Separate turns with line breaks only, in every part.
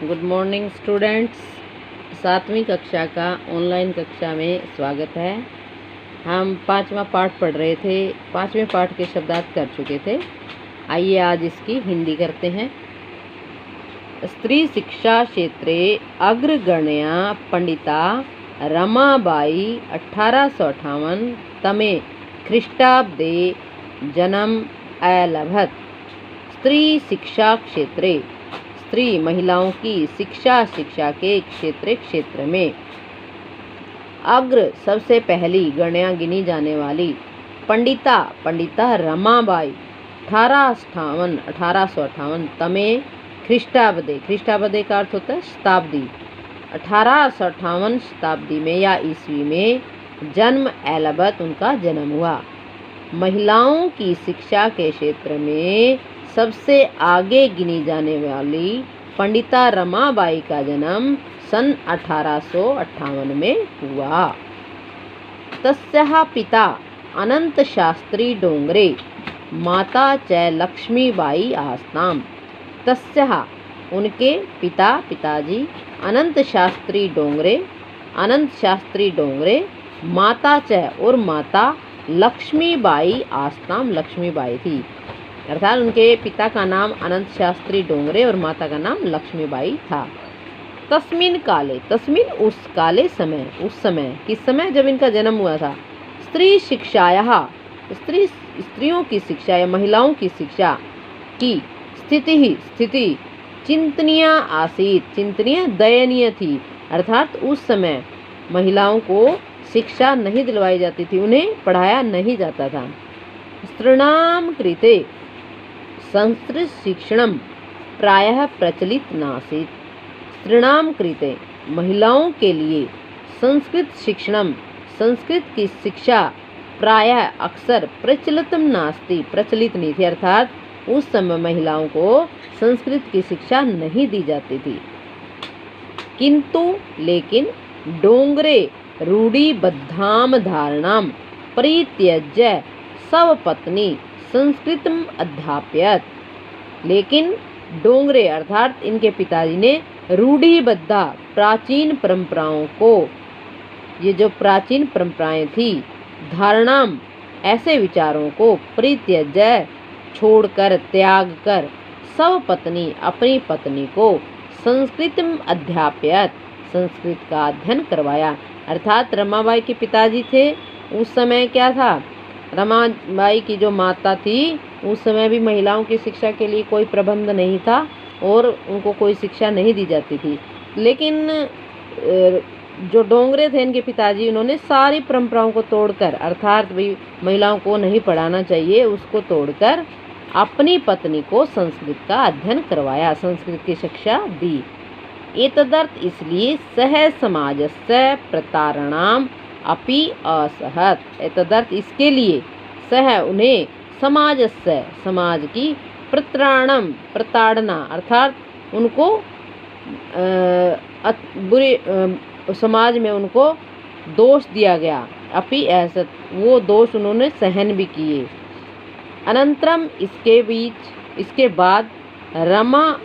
Good morning students. 7वीं कक्षा का online कक्षा में स्वागत है। हम 5वां पाठ पढ़ रहे थे। 5वें पाठ के शब्दार्थ कर चुके थे। आइए आज इसकी हिंदी करते हैं। स्त्री शिक्षा क्षेत्रे अग्रगण्या पंडिता रमाबाई 1858 तमे ख्रीष्टाब्दे जन्म अलभत। स्त्री शिक्षा क्षेत्रे, स्त्री महिलाओं की शिक्षा के क्षेत्र में अग्र सबसे पहली गण्या गिनी जाने वाली पंडिता रमाबाई 1858 तमे ख्रीष्टाब्दे का अर्थ होता है शताब्दी। 1858 शताब्दी में या ईस्वी में जन्म अलबत उनका जन्म हुआ। महिलाओं की शिक्षा के क्षेत्र में सबसे आगे गिनी जाने वाली पंडिता रमाबाई का जन्म सन 1858 में हुआ। तस्याः पिता अनंत शास्त्री डोंगरे, माता च लक्ष्मीबाई आस्ताम। तस्याः उनके पिताजी अनंत शास्त्री डोंगरे, माता च और माता लक्ष्मीबाई आस्ताम, लक्ष्मीबाई थी। अर्थात उनके पिता का नाम अनंत शास्त्री डोंगरे और माता का नाम लक्ष्मीबाई था। तस्मिन काले, तस्मिन उस काले समय, उस समय किस समय जब इनका जन्म हुआ था। स्त्री शिक्षायाः, स्त्रियों की शिक्षा या महिलाओं की शिक्षा की स्थिति चिंतनीय आसीत, चिंतनीय दयनीय थी। अर्थात उस समय महिलाओं को शिक्षा नहीं दिलवाई जाती थी, उन्हें पढ़ाया नहीं जाता था। स्त्रीणां कृते संस्कृत शिक्षणम प्रायः प्रचलित नासीत्। स्त्रीणां कृते महिलाओं के लिए संस्कृत शिक्षणम, संस्कृत की शिक्षा प्रायः अक्सर प्रचलितम नास्ति, प्रचलित नहीं थी। अर्थात उस समय महिलाओं को संस्कृत की शिक्षा नहीं दी जाती थी। किंतु लेकिन डोंगरे रूढ़िबद्धाम धारणाम परित्यज्य स्वपत्नी संस्कृतम अध्यापयत। लेकिन डोंगरे अर्थात इनके पिताजी ने रूढ़िबद्ध प्राचीन परंपराओं को, ये जो प्राचीन परंपराएं थी, धारणाम ऐसे विचारों को परित्यज्य छोड़कर, त्याग कर, स्वपत्नी अपनी पत्नी को संस्कृतम अध्यापयत संस्कृत का अध्ययन करवाया। अर्थात रमाबाई के पिताजी थे उस समय क्या था, रमाबाई की जो माता थी उस समय भी महिलाओं की शिक्षा के लिए कोई प्रबंध नहीं था और उनको कोई शिक्षा नहीं दी जाती थी। लेकिन जो डोंगरे थे इनके पिताजी, उन्होंने सारी परंपराओं को तोड़कर, अर्थात भी महिलाओं को नहीं पढ़ाना चाहिए, उसको तोड़कर अपनी पत्नी को संस्कृत का अध्ययन करवाया, संस्कृत की शिक्षा दी। एतदर्थ इसलिए सह समाजस्य प्रतारणाम अपि असहत। एतदर्थ इसके लिए सह उन्हें समाजस्य समाज की प्रताड़ना अर्थात उनको बुरे समाज में उनको दोष दिया गया। अपि असत वो दोष उन्होंने सहन भी किए। अनंतरम इसके बाद रमा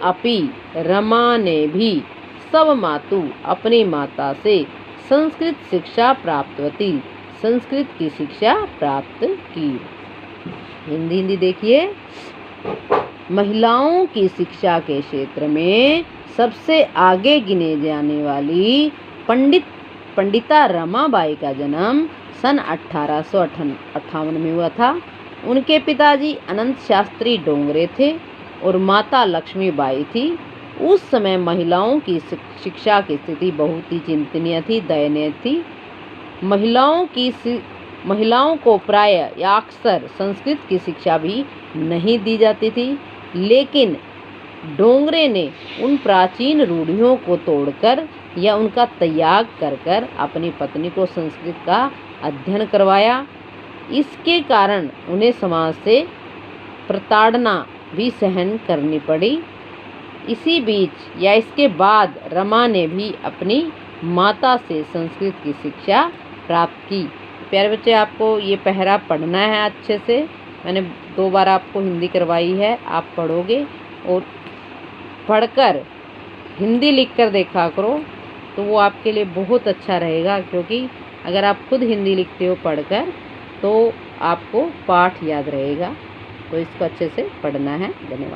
ने भी सब मातु अपनी माता से संस्कृत शिक्षा प्राप्तवती, संस्कृत की शिक्षा प्राप्त की। हिंदी देखिए। महिलाओं की शिक्षा के क्षेत्र में सबसे आगे गिने जाने वाली पंडिता रमाबाई का जन्म सन 1858 में हुआ था। उनके पिताजी अनंत शास्त्री डोंगरे थे और माता लक्ष्मीबाई थी। उस समय महिलाओं की शिक्षा की स्थिति बहुत ही चिंतनीय थी, दयनीय थी। महिलाओं को प्राय या अक्सर संस्कृत की शिक्षा भी नहीं दी जाती थी। लेकिन डोंगरे ने उन प्राचीन रूढ़ियों को तोड़कर या उनका त्याग कर अपनी पत्नी को संस्कृत का अध्ययन करवाया। इसके कारण उन्हें समाज से प्रताड़ना भी सहन करनी पड़ी। इसी बीच या इसके बाद रमा ने भी अपनी माता से संस्कृत की शिक्षा प्राप्त की। प्यारे बच्चे, आपको ये पहरा पढ़ना है अच्छे से। मैंने 2 बार आपको हिंदी करवाई है, आप पढ़ोगे और पढ़कर हिंदी लिख कर देखा करो, तो वो आपके लिए बहुत अच्छा रहेगा, क्योंकि अगर आप खुद हिंदी लिखते हो पढ़कर तो आपको पाठ याद रहेगा। तो इसको अच्छे से पढ़ना है। धन्यवाद।